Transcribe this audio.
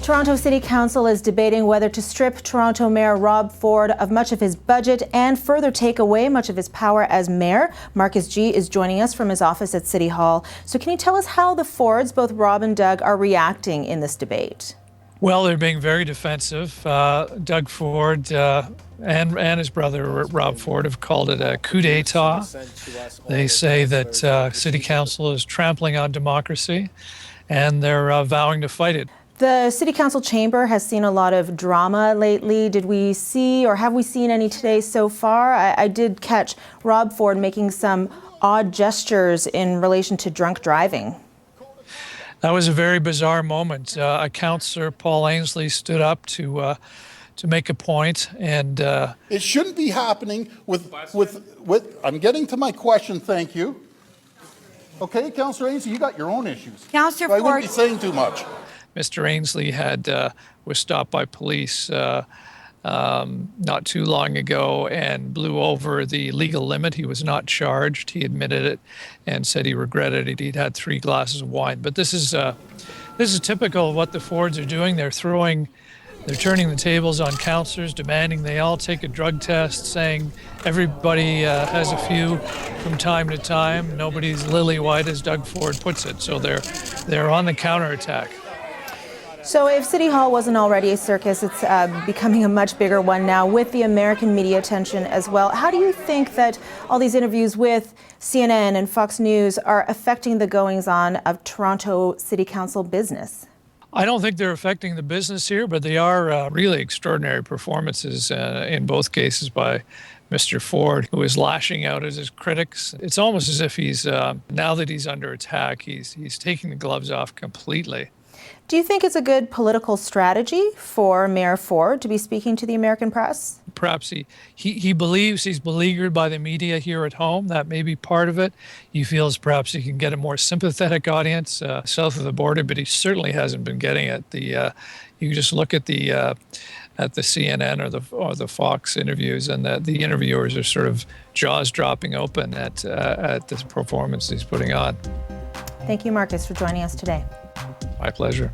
Toronto City Council is debating whether to strip Toronto Mayor Rob Ford of much of his budget and further take away much of his power as mayor. Marcus G. is joining us from his office at City Hall. So can you tell us how the Fords, both Rob and Doug, are reacting in this debate? Well, they're being very defensive. Doug Ford and his brother Rob Ford have called it a coup d'etat. They say that City Council is trampling on democracy, and they're vowing to fight it. The City Council chamber has seen a lot of drama lately. Did we see, or have we seen any today so far? I did catch Rob Ford making some odd gestures in relation to drunk driving. That was a very bizarre moment. A councillor, Paul Ainsley, stood up to make a point, and it shouldn't be happening with. I'm getting to my question. Thank you. Okay, Councillor Ainsley, you got your own issues. Councillor Ford, I Ford, wouldn't be saying too much. Mr. Ainsley was stopped by police not too long ago and blew over the legal limit. He was not charged. He admitted it and said he regretted it. He'd had 3 glasses of wine. But this is typical of what the Fords are doing. They're turning the tables on councillors, demanding they all take a drug test, saying everybody has a few from time to time. Nobody's lily white, as Doug Ford puts it. So they're on the counterattack. So if City Hall wasn't already a circus, it's becoming a much bigger one now with the American media attention as well. How do you think that all these interviews with CNN and Fox News are affecting the goings-on of Toronto City Council business? I don't think they're affecting the business here, but they are really extraordinary performances in both cases by Mr. Ford, who is lashing out at his critics. It's almost as if he's, now that he's under attack, he's taking the gloves off completely. Do you think it's a good political strategy for Mayor Ford to be speaking to the American press? Perhaps he believes he's beleaguered by the media here at home. That may be part of it. He feels perhaps he can get a more sympathetic audience south of the border, but he certainly hasn't been getting it. You just look at the CNN or the Fox interviews, and the interviewers are sort of jaws dropping open at the performance he's putting on. Thank you, Marcus, for joining us today. My pleasure.